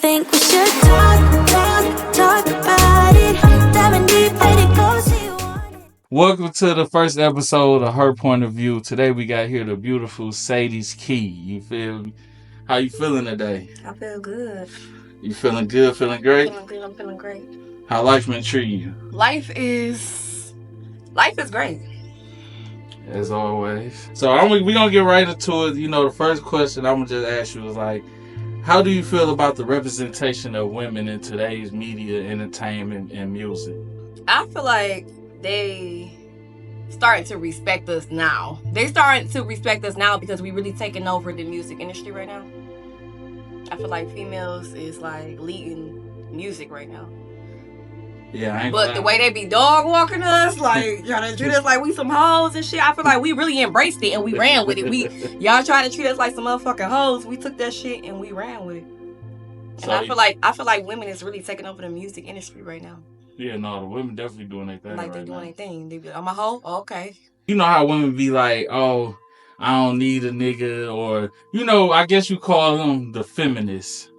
think we should talk about it. Diving deep, let it go, see you want it. Welcome to the first episode of Her Point of View. Today we got here the beautiful Cedes Ki. You feel me? How you feeling today? I feel good. You feeling good? Feeling great? Feeling good. I'm feeling great. How life been treating you? Life is great. As always. So we gonna get right into it. You know, the first question I'm gonna just ask you is like, how do you feel about the representation of women in today's media, entertainment, and music? I feel like they starting to respect us now. They starting to respect us now because we really taking over the music industry right now. I feel like females is like leading music right now. Yeah, but the way they be dog walking us, like trying to treat us like we some hoes and shit, I feel like we really embraced it and we ran with it. Y'all trying to treat us like some motherfucking hoes. We took that shit and we ran with it. And so, I feel like women is really taking over the music industry right now. Yeah, no, the women definitely doing their thing. Like they doing their thing. They be like, I'm a hoe? Oh, okay. You know how women be like, oh, I don't need a nigga, or, you know, I guess you call them the feminists.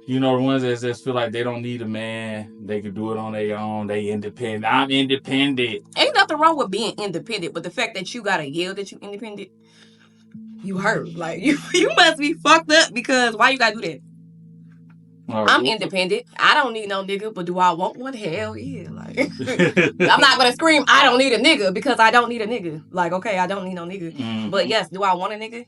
You know, the ones that just feel like they don't need a man. They can do it on their own. They independent. I'm independent. Ain't nothing wrong with being independent, but the fact that you gotta yell that you independent, you hurt. Like, you must be fucked up because why you gotta do that? Right. I'm independent. I don't need no nigga, but do I want one? Hell yeah. Like, I'm not gonna scream, I don't need a nigga because I don't need a nigga. Like, okay, I don't need no nigga. Mm-hmm. But yes, do I want a nigga?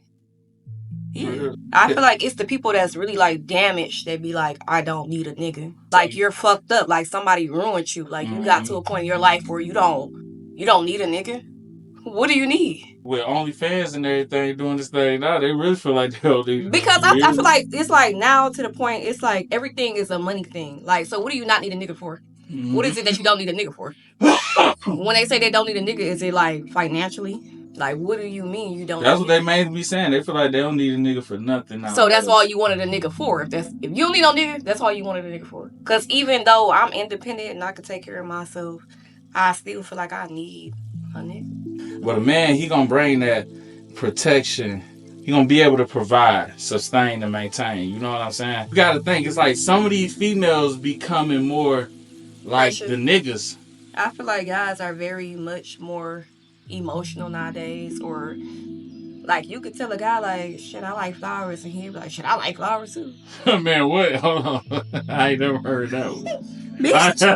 Yeah. I feel like it's the people that's really like damaged that be like, I don't need a nigga. Like you're fucked up. Like somebody ruined you. Like you got to a point in your life where you don't need a nigga. What do you need? With OnlyFans and everything doing this thing now, they really feel like they don't need. Because I feel like it's like now to the point, it's like everything is a money thing. Like, so what do you not need a nigga for? Mm-hmm. What is it that you don't need a nigga for? When they say they don't need a nigga, is it like financially? Like, what do you mean you don't? That's what they mainly be saying. They feel like they don't need a nigga for nothing now. So that's all you wanted a nigga for. If you don't need no nigga, that's all you wanted a nigga for. Because even though I'm independent and I can take care of myself, I still feel like I need a nigga. But a man, he gonna bring that protection. He gonna be able to provide, sustain, and maintain. You know what I'm saying? You gotta think, it's like some of these females becoming more like the niggas. I feel like guys are very much more emotional nowadays, or like you could tell a guy like, shit, I like flowers, and he'd be like, shit, I like flowers too. Man, what? Hold on. I ain't never heard that one. Bitch,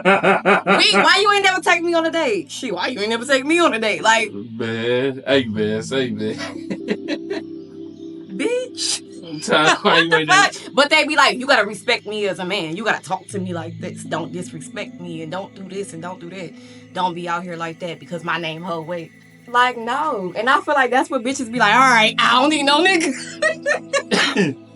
why you ain't never take me on a date? Shit, why you ain't never take me on a date? Like, man, hey man, say man. Bitch. Never... But they be like, you gotta respect me as a man. You gotta talk to me like this. Don't disrespect me and don't do this and don't do that. Don't be out here like that because my name ho wait. Like, no. And I feel like that's what bitches be like, all right, I don't need no nigga.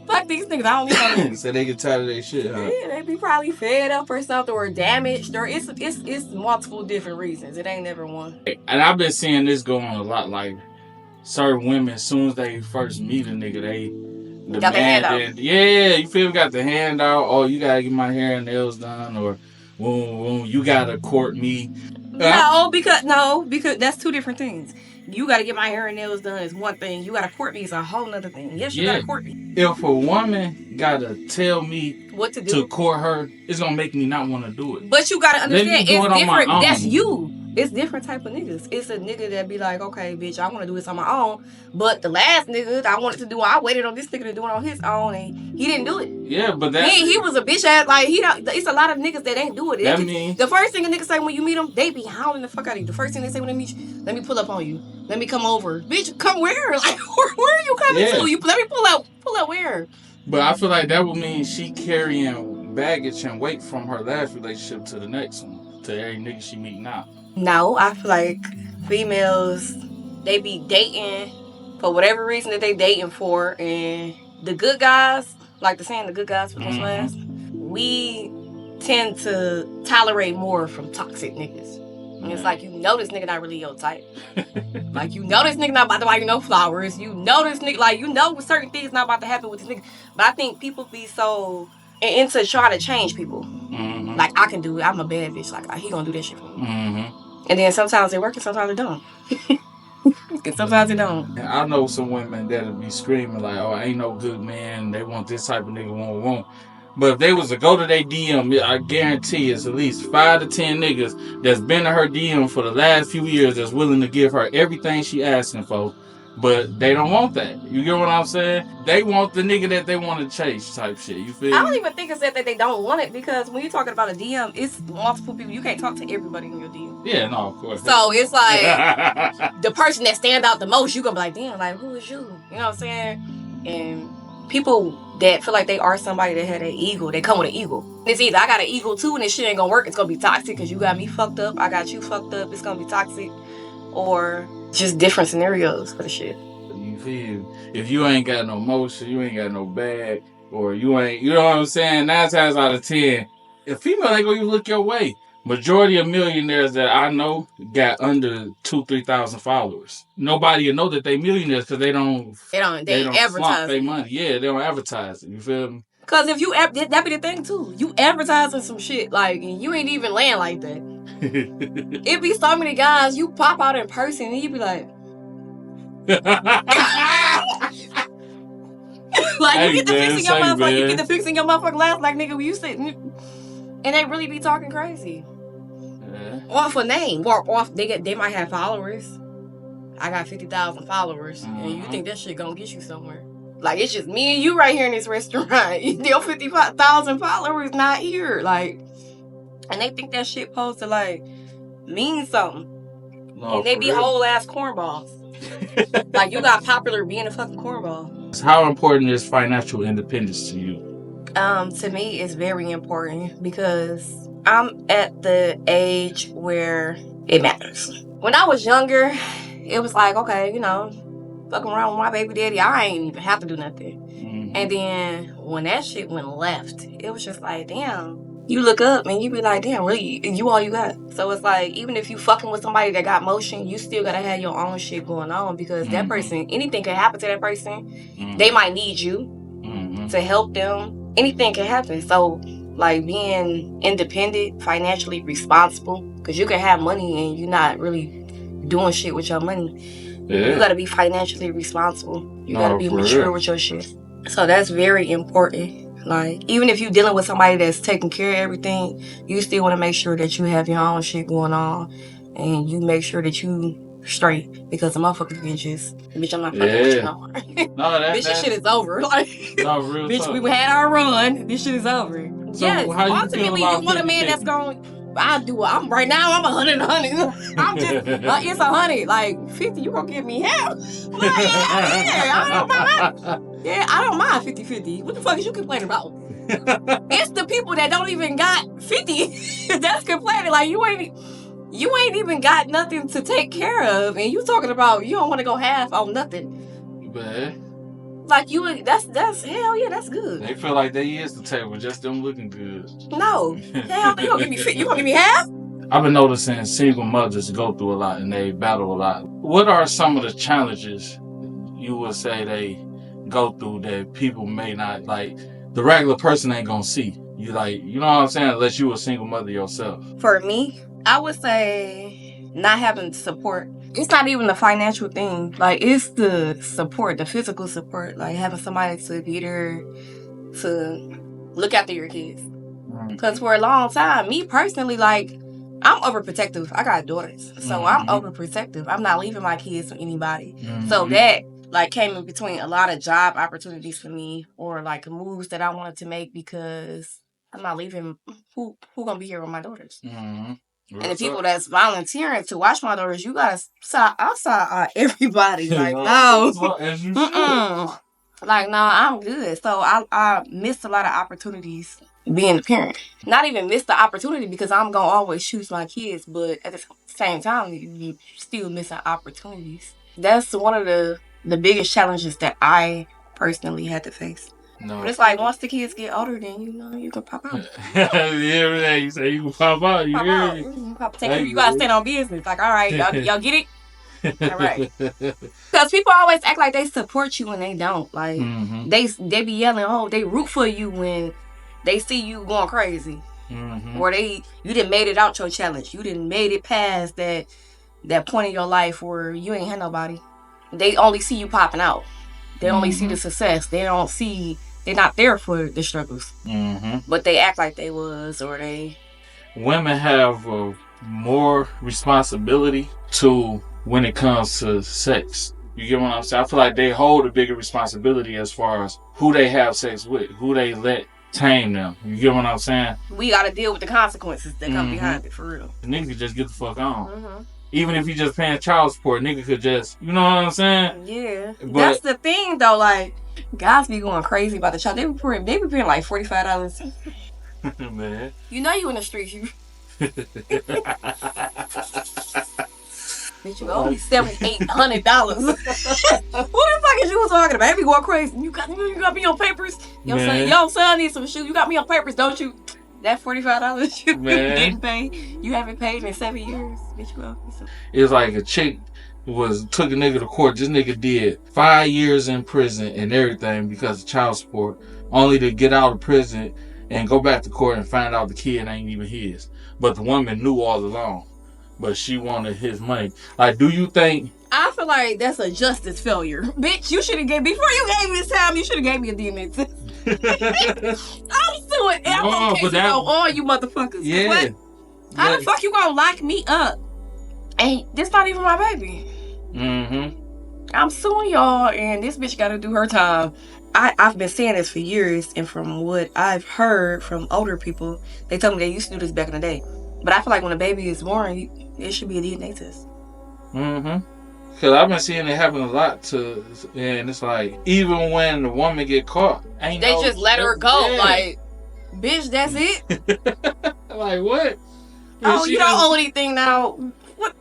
Fuck these niggas, I don't need no niggas. So they get tired of their shit, huh? Yeah, they be probably fed up or something or damaged or it's multiple different reasons. It ain't never one. And I've been seeing this go on a lot. Like, certain women, as soon as they first meet a nigga, they got the hand out. Yeah, you feel me? Got the hand out. Oh, you gotta get my hair and nails done, or boom, you gotta court me. No, because that's two different things. You gotta get my hair and nails done is one thing. You gotta court me is a whole nother thing. Yes, you gotta court me. If a woman gotta tell me what to do to court her, it's gonna make me not want to do it. But you gotta understand, it's different. That's you. It's different type of niggas. It's a nigga that be like, okay, bitch, I want to do this on my own. But the last nigga I wanted to do, I waited on this nigga to do it on his own, and he didn't do it. Yeah, but that he was a bitch ass. Like it's a lot of niggas that ain't do it. The first thing a nigga say when you meet them, they be hounding the fuck out of you. The first thing they say when they meet you, let me pull up on you. Let me come over, bitch. Come where? Like where are you coming to? You let me pull up where? But I feel like that would mean she carrying baggage and weight from her last relationship to the next one, to every nigga she meet now. No, I feel like females, they be dating for whatever reason that they dating for, and the good guys, like the saying, the good guys for most last, we tend to tolerate more from toxic niggas. And it's like, you know this nigga not really your type. Like, you know this nigga not about to buy you no flowers. You know this nigga, like, you know certain things not about to happen with this nigga. But I think people be so into trying to change people. Mm-hmm. Like, I can do it. I'm a bad bitch. Like, he gonna do that shit for me. Mm-hmm. And then sometimes it works and sometimes it don't. And sometimes it don't. I know some women that'll be screaming like, oh, I ain't no good man. They want this type of nigga, won't. But if they was to go to their DM, I guarantee it's at least 5 to 10 niggas that's been to her DM for the last few years that's willing to give her everything she asking for. But they don't want that. You get what I'm saying? They want the nigga that they want to chase type shit. You feel I me? don't even think it's that they don't want it, because when you're talking about a DM, it's multiple people. You can't talk to everybody in your DM. Yeah, no, of course. So it's like the person that stand out the most, you gonna be like, damn, like, who is you? You know what I'm saying? And people that feel like they are somebody that had an ego, they come with an ego. It's either I got an ego too and this shit ain't gonna work, it's gonna be toxic because you got me fucked up, I got you fucked up, it's gonna be toxic. Or just different scenarios for the shit. You feel? If you ain't got no motion, you ain't got no bag, or you ain't, you know what I'm saying? 9 times out of 10, a female ain't gonna even look your way. Majority of millionaires that I know got under 2,000-3,000 followers. Nobody will know that they millionaires because they don't advertise flaunt their money. Yeah, they don't advertise it. You feel me? Because if you that be the thing too. You advertising some shit like you ain't even land like that. It be so many guys you pop out in person and you be like, like hey, you get the man, fixing your motherfucker, man. you get the fixing your motherfucking last like nigga when you sitting, and they really be talking crazy. Yeah. Off a name, or off they might have followers. I got 50,000 followers, and you think that shit gonna get you somewhere? Like it's just me and you right here in this restaurant. Your 55,000 followers not here, like, and they think that shit supposed to like mean something. No, and they be whole ass cornballs. Like you got popular being a fucking cornball. How important is financial independence to you? To me, it's very important because I'm at the age where it matters. When I was younger, it was like, okay, you know, fucking around with my baby daddy, I ain't even have to do nothing. Mm-hmm. And then when that shit went left, it was just like, damn. You look up and you be like, damn, really, you all you got. So it's like, even if you fucking with somebody that got motion, you still gotta have your own shit going on because that person, anything can happen to that person. They might need you to help them. Anything can happen. So, like, being independent, financially responsible, because you can have money and you're not really doing shit with your money. Yeah. You gotta be financially responsible. You gotta be mature with your shit. So that's very important. Like, even if you're dealing with somebody that's taking care of everything, you still want to make sure that you have your own shit going on. And you make sure that you straight. Because the motherfuckers can just, bitch, I'm not fucking with you no more. Bitch, this shit is over. Like, no, real bitch, talk. We had our run. This shit is over. So yes, ultimately, you want a man that's going, I'm right now, I'm 100. I'm just, it's 100. Like, 50, you gonna give me half. Like, yeah, I don't mind. Yeah, I don't mind 50-50. What the fuck is you complaining about? It's the people that don't even got 50 that's complaining. Like, you ain't even got nothing to take care of, and you talking about you don't want to go half on nothing. But like that's hell yeah, that's good. They feel like they is the table, just them looking good. No, hell, you gonna give me 50? You gonna give me half? I've been noticing single mothers go through a lot and they battle a lot. What are some of the challenges you would say they go through that people may not, like, the regular person ain't gonna see? You like, you know what I'm saying? Unless you a single mother yourself. For me, I would say not having support. It's not even the financial thing. Like, it's the support, the physical support. Like, having somebody to be there to look after your kids. Because for a long time, me personally, like, I'm overprotective. I got daughters. So I'm overprotective. I'm not leaving my kids for anybody. So that, like, came in between a lot of job opportunities for me, or, like, moves that I wanted to make because I'm not leaving. Who gonna be here with my daughters? And the people that's volunteering to watch my daughters, you gotta outside everybody. Like, no. Like, no, I'm good. So I missed a lot of opportunities being a parent. Not even missed the opportunity because I'm gonna always choose my kids, but at the same time, you still missing opportunities. That's one of the biggest challenges that I personally had to face. No. But it's like, once the kids get older, then you can pop out. Yeah, you say you can pop out. You gotta stand on business. Like, all right, y'all get it? All right. Because people always act like they support you when they don't. Like, they be yelling, oh, they root for you when they see you going crazy. Or you done made it out your challenge. You done made it past that point in your life where you ain't had nobody. They only see you popping out. They only see the success. They don't see They're not there for the struggles. Mm-hmm. But they act like they was, or they... Women have more responsibility to when it comes to sex. You get what I'm saying? I feel like they hold a bigger responsibility as far as who they have sex with, who they let tame them. You get what I'm saying? We gotta deal with the consequences that come behind it, for real. The nigga could just get the fuck on. Even if he just paying child support, nigga could just, you know what I'm saying? Yeah. But that's the thing, though. Like, guys be going crazy about the child. They be paying like $45. Man. You know you in the streets. You... Bitch, you owe me $700-$800. Who the fuck is you talking about? They be going crazy. You got me on papers. Yo, son needs some shoes. You got me on papers, don't you? That $45 you didn't pay, you haven't paid in 7 years. Bitch, you owe me some. It's like a chick took a nigga to court. This nigga did 5 years in prison and everything because of child support, only to get out of prison and go back to court and find out the kid ain't even his. But the woman knew all along. But she wanted his money. Like, do you think... I feel like that's a justice failure. Bitch, you should have before you gave me this time, you should have gave me a DNA test. I'm suing all you motherfuckers. Yeah. What? How the fuck you gonna lock me up? And this not even my baby. I'm suing y'all, and this bitch gotta do her time. I've been saying this for years, and from what I've heard from older people, they told me they used to do this back in the day. But I feel like when a baby is born, it should be a DNA test. Because I've been seeing it happen a lot and it's like, even when the woman get caught, they just let her go. Yeah. Like, bitch, that's it? Like, what? Oh, you don't owe anything now. What?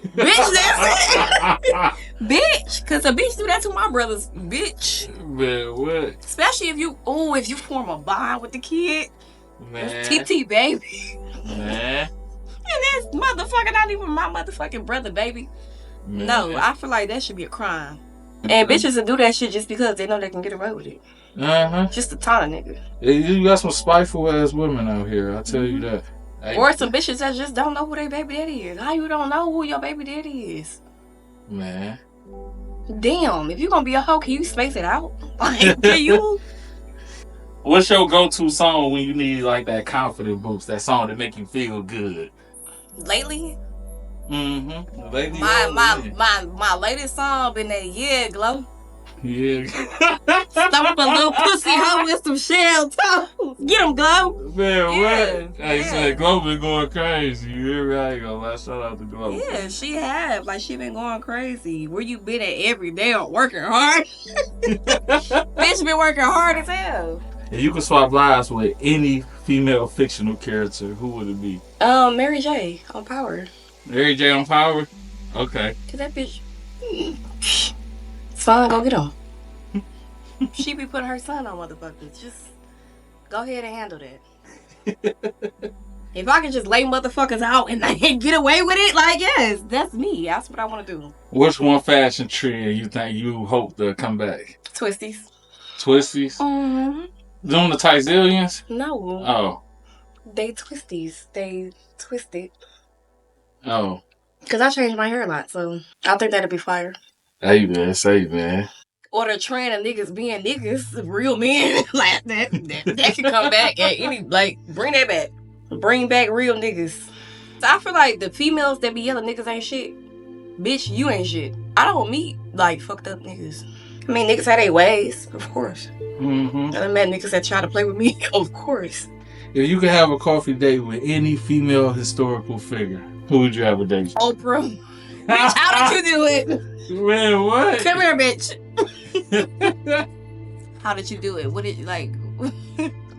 Bitch, that's it? Bitch, because a bitch do that to my brothers. Bitch. Man, what? Especially if you form a bond with the kid. Man. TT, baby. Man. And this motherfucker not even my motherfucking brother, baby. Man. No, I feel like that should be a crime. And bitches will do that shit just because they know they can get away with it. Just a ton of niggas. You got some spiteful ass women out here, I tell you that. Or some bitches that just don't know who their baby daddy is. How you don't know who your baby daddy is? Man. Damn, if you gonna be a hoe, can you space it out? Like, can you? What's your go-to song when you need like that confident boost? That song that make you feel good? Lately? Lately. My latest song been that Yeah Glow. Yeah. Stomp a little pussy hoe with some shell toes. Get him, Glow. Man, what? Hey, said Glow been going crazy. You hear me? I ain't gonna lie. Shout out to Glow. Yeah, she have. Like, she been going crazy. Where you been at every day on working hard? Bitch been working hard as hell. If you could swap lives with any female fictional character, who would it be? Mary J. on Power. Mary J. on Power? Okay. Cause that bitch... Son, go get him. She be putting her son on motherfuckers. Just go ahead and handle that. If I can just lay motherfuckers out and get away with it, like, yes, that's me. That's what I want to do. What's one fashion trend you think you hope to come back? Twisties. Twisties? Doing the Tizillions? No. Oh. They twisties. They twisted. Oh. Because I changed my hair a lot, so I think that'd be fire. Hey, man. Or the trend of niggas being niggas, real men, like that can come back at any, like, bring that back. Bring back real niggas. So I feel like the females that be yelling niggas ain't shit, bitch, you ain't shit. I don't meet, like, fucked up niggas. I mean, niggas have their ways, of course. I met niggas that try to play with me, of course. If you could have a coffee date with any female historical figure, who would you have a date with? Oprah. Bitch, how did you do it? Man, what? Come here, bitch. How did you do it? What did you, like,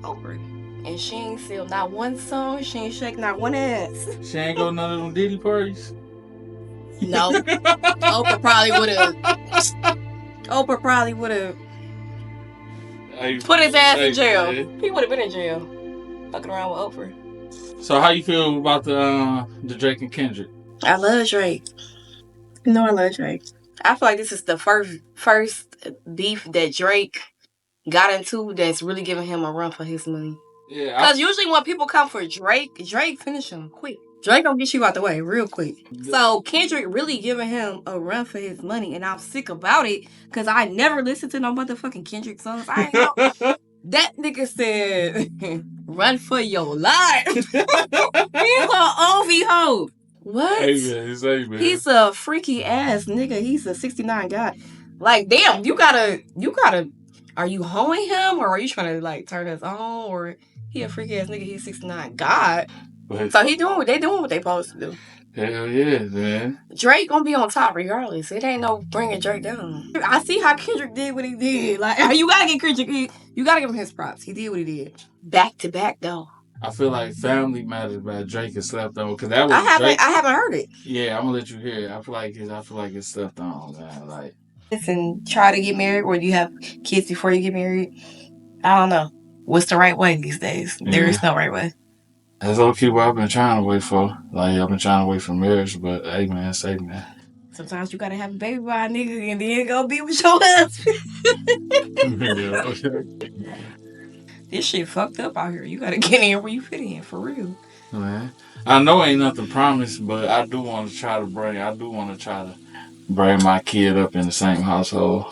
Oprah? And she ain't sell not one song. She ain't shake not one ass. She ain't go none of them Diddy parties? No. Oprah probably would have put his ass in jail. Man. He would have been in jail. Fucking around with Oprah. So how you feel about the Drake and Kendrick? I love Drake. No, I love Drake. I feel like this is the first beef that Drake got into that's really giving him a run for his money. Yeah. Because usually when people come for Drake finish him quick. Drake gonna get you out the way real quick. So Kendrick really giving him a run for his money, and I'm sick about it because I never listened to no motherfucking Kendrick songs. I ain't know. That nigga said, run for your life. He's an OV hoe. What? Amen. He's a freaky ass nigga. He's a 69 guy. Like, damn, you gotta. Are you hoeing him or are you trying to like turn us on? Or he a freaky ass nigga? He's 69 God. But So they doing what they supposed to do. hell yeah, man. Drake gonna be on top regardless. It ain't no bringing Drake down. I see how Kendrick did what he did. Like, you gotta get Kendrick. You gotta give him his props. He did what he did. Back to back though. I feel like Family Matters by Drake is slept on because that was I Drake. haven't heard it. Yeah, I'm gonna let you hear it. I feel like it's slept on, man. Like, And try to get married, or do you have kids before you get married? I don't know. What's the right way these days? There is no right way. that's low-key what I've been trying to wait for. Like, I've been trying to wait for marriage, but hey, man, say, man. Sometimes you gotta have a baby by a nigga and then go be with your husband. This shit fucked up out here. You gotta get in where you fit in, for real. Man, I know ain't nothing promised, but I do want to try to bring my kid up in the same household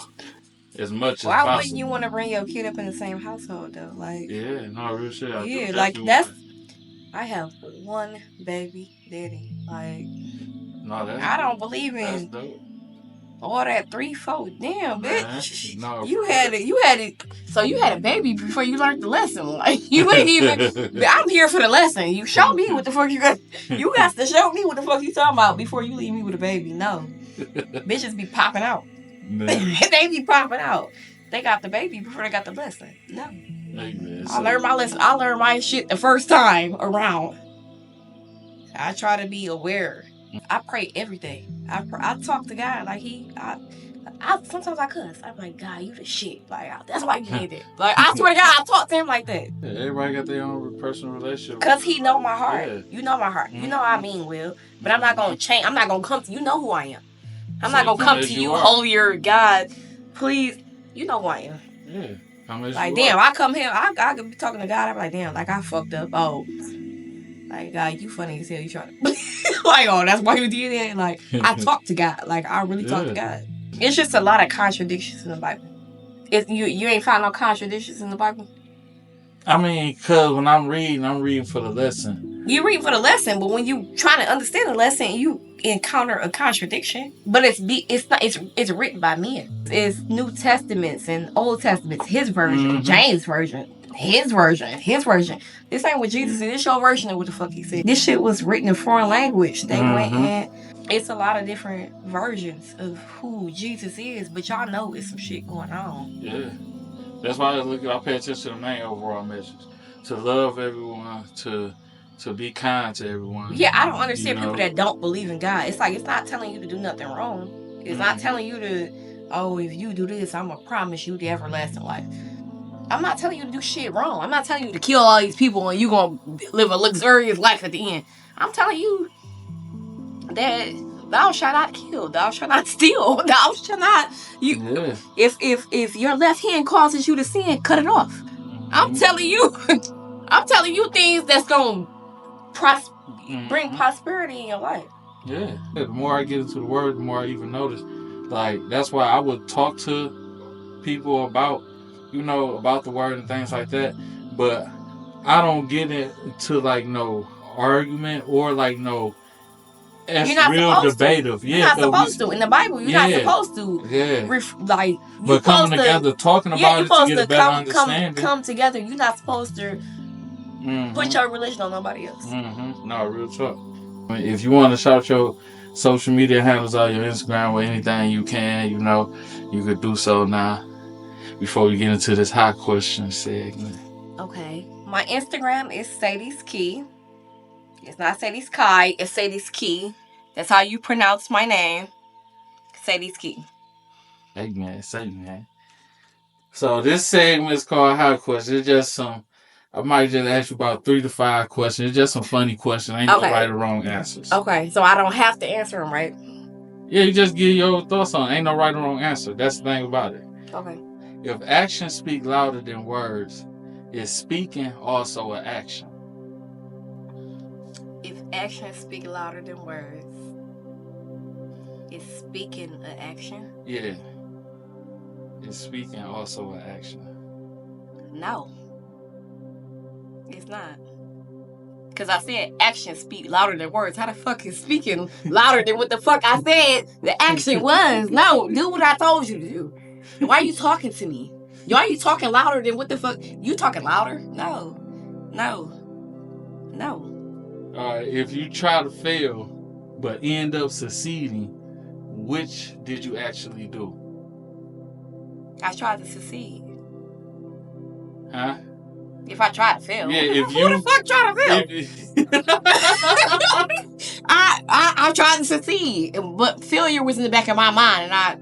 as much as Why possible. wouldn't you want to bring your kid up in the same household though? Like, Yeah, no, real shit. I yeah, do like definitely that's. want I have one baby daddy. Like, it. No, that's I don't believe that's in dope. all that 3-4. Damn, bitch. Man, no, You had it. So you had a baby before you learned the lesson. Like, you ain't even. I'm here for the lesson. You show me what the fuck you got. You got to show me what the fuck you talking about before you leave me with a baby. No, bitches be popping out. They be popping out. They got the baby before they got the lesson. No. Hey, I learned my lesson. I learned my shit the first time around. I try to be aware. I pray every day. I talk to God like I sometimes I cuss. I'm like, God, you the shit. Like, that's why you did it. Like, I swear to God, I talk to him like that. Yeah, everybody got their own personal relationship. Cause he know my heart. Yeah. You know my heart. You know I mean well. But I'm not gonna change. I'm not gonna come to you. Know who I am. I'm not gonna come to you, holier God. Please, you know who I am. Yeah. Like, damn, I come here. I could be talking to God. I'm like, damn, like I fucked up. Oh, like, God, you funny as hell. You trying to like, oh, that's why you did that. Like, I talk to God. Like, I really talk to God. It's just a lot of contradictions in the Bible. You ain't find no contradictions in the Bible? I mean, cause when I'm reading for the lesson. You read for the lesson, but when you trying to understand the lesson, you encounter a contradiction. But it's written by men. It's New Testaments and Old Testaments. His version, James' version. His version. This ain't what Jesus said. This your version of what the fuck he said. This shit was written in foreign language. They went and it's a lot of different versions of who Jesus is, but y'all know it's some shit going on. Yeah. That's why I pay attention to the main overall message. To love everyone, to be kind to everyone. Yeah, I don't understand people that don't believe in God. It's like, it's not telling you to do nothing wrong. It's not telling you to, oh, if you do this, I'm going to promise you the everlasting life. I'm not telling you to do shit wrong. I'm not telling you to kill all these people and you going to live a luxurious life at the end. I'm telling you that thou shalt not kill, thou shalt not steal, thou shalt not. If your left hand causes you to sin, cut it off. I'm telling you things that's going to bring prosperity in your life. Yeah. The more I get into the word, the more I even notice. Like, that's why I would talk to people about the word and things like that. But I don't get into like no argument or like no real debative. You're not supposed to. In the Bible, you're not supposed to. Yeah. But coming together, talking about it to get a better understanding. Come together. You're not supposed to put your religion on nobody else. No, real talk. If you want to shout your social media handles out, your Instagram or anything you can, you could do so now. Before we get into this hot question segment. Okay. My Instagram is Cedes Ki. It's not Cedes Ki, it's Cedes Ki. That's how you pronounce my name. Cedes Ki. Hey man. So this segment is called Hot Question. It's just I might just ask you about 3 to 5 questions. It's just some funny questions. Ain't no right or wrong answers. Okay, so I don't have to answer them, right? Yeah, you just give your thoughts on it. Ain't no right or wrong answer. That's the thing about it. Okay. If actions speak louder than words, is speaking also an action? If actions speak louder than words, is speaking an action? Yeah. Is speaking also an action? No. It's not. Because I said actions speak louder than words. How the fuck is speaking louder than what the fuck I said the action was? No, do what I told you to do. And why are you talking to me? Why are you talking louder than what the fuck? You talking louder? No. If you try to fail but end up succeeding, which did you actually do? I tried to succeed. Huh? If I try to fail. Yeah, if who the fuck try to fail? I tried to succeed, but failure was in the back of my mind, and I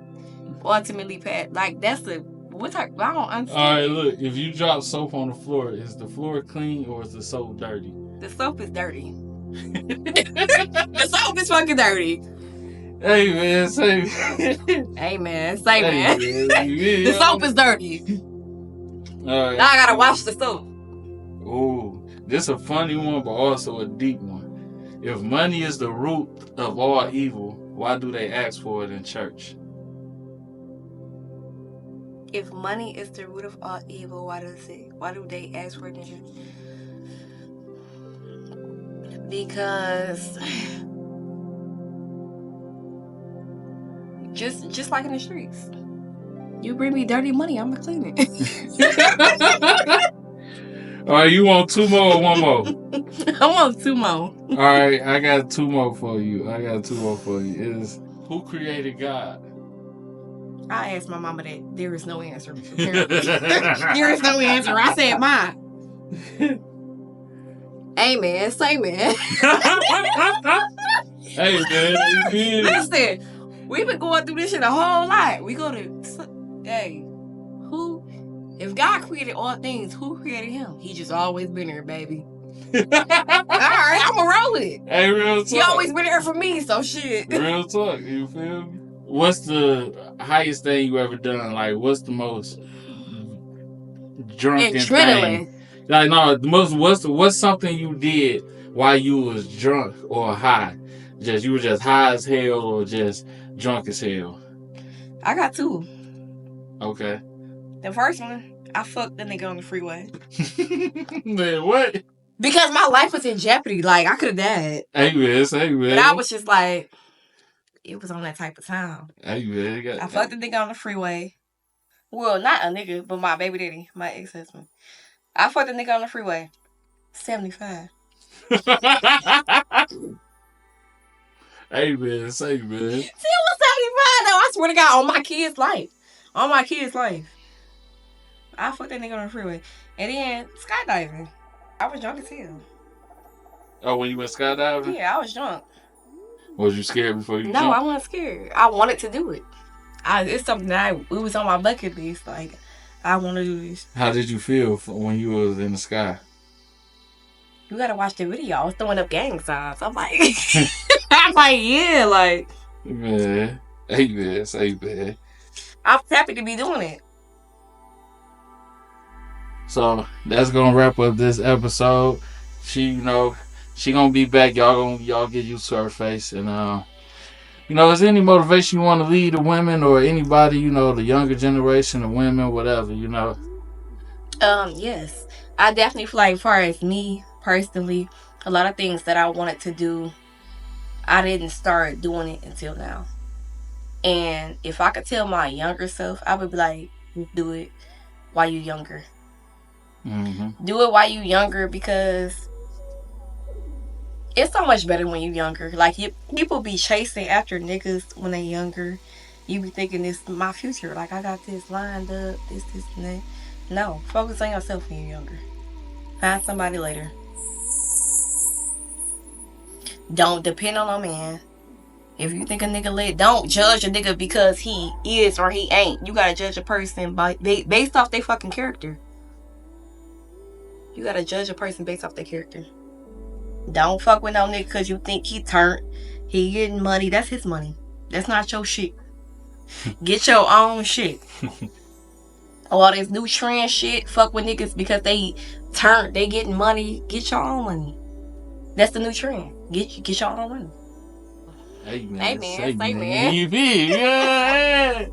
ultimately passed. Like, that's the what type? I don't understand. All right, look. If you drop soap on the floor, is the floor clean or is the soap dirty? The soap is dirty. The soap is fucking dirty. Hey man, say. Hey man, say man. The soap is dirty. All right. Now I gotta wash the soap. Ooh, this is a funny one, but also a deep one. If money is the root of all evil, why do they ask for it in church? If money is the root of all evil, why do they ask for it in church? Because just like in the streets, you bring me dirty money, I'ma clean it. All right, you want two more or one more? I want two more. All right, I got two more for you. Is who created God? I asked my mama that. There is no answer. There is no answer. I said mine. Amen. Say man. Hey man, listen, we've been going through this shit a whole lot. We go to, hey, who? If God created all things, who created him? He just always been there, baby. All right, I'ma roll with it. Hey, real talk. He always been there for me, so shit. Real talk, you feel me? What's the highest thing you ever done? Like, what's the most drunken thing? Like, no, the most. What's something you did while you was drunk or high? You were just high as hell or just drunk as hell? I got two. Okay. The first one, I fucked the nigga on the freeway. Man, what? Because my life was in jeopardy. Like, I could have died. Hey man. But I was just like, it was on that type of time. Hey man. I fucked the nigga on the freeway. Well, not a nigga, but my baby daddy, my ex-husband. I fucked the nigga on the freeway. 75. Hey man, say man. See, it was 75 though. I swear to God, on my kid's life. On my kid's life. I fucked that nigga on the freeway. And then skydiving. I was drunk as hell. Oh, when you went skydiving? Yeah, I was drunk. Was you scared before you No, jumped? I wasn't scared. I wanted to do it. It's something that it was on my bucket list. Like, I want to do this. How did you feel when you was in the sky? You gotta watch the video. I was throwing up gang signs. I'm like, yeah, like. Man. Hey, man. Say, man. I'm happy to be doing it. So, that's going to wrap up this episode. She going to be back. Y'all get used to her face. And, is there any motivation you want to lead the women or anybody, the younger generation, the women, whatever, Yes. I definitely feel like as far as me personally, a lot of things that I wanted to do, I didn't start doing it until now. And if I could tell my younger self, I would be like, do it while you're younger. Mm-hmm. Do it while you're younger because it's so much better when you're younger. Like, people be chasing after niggas when they're younger. You be thinking, this is my future. Like, I got this lined up, this, and that. No, focus on yourself when you're younger. Find somebody later. Don't depend on a man. If you think a nigga lit, don't judge a nigga because he is or he ain't. You gotta judge a person based off their fucking character. You gotta judge a person based off their character. Don't fuck with no nigga because you think he turned. He getting money. That's his money. That's not your shit. Get your own shit. All this new trend shit, fuck with niggas because they turned. They getting money. Get your own money. That's the new trend. Get your own money. Hey man, say man. Yeah.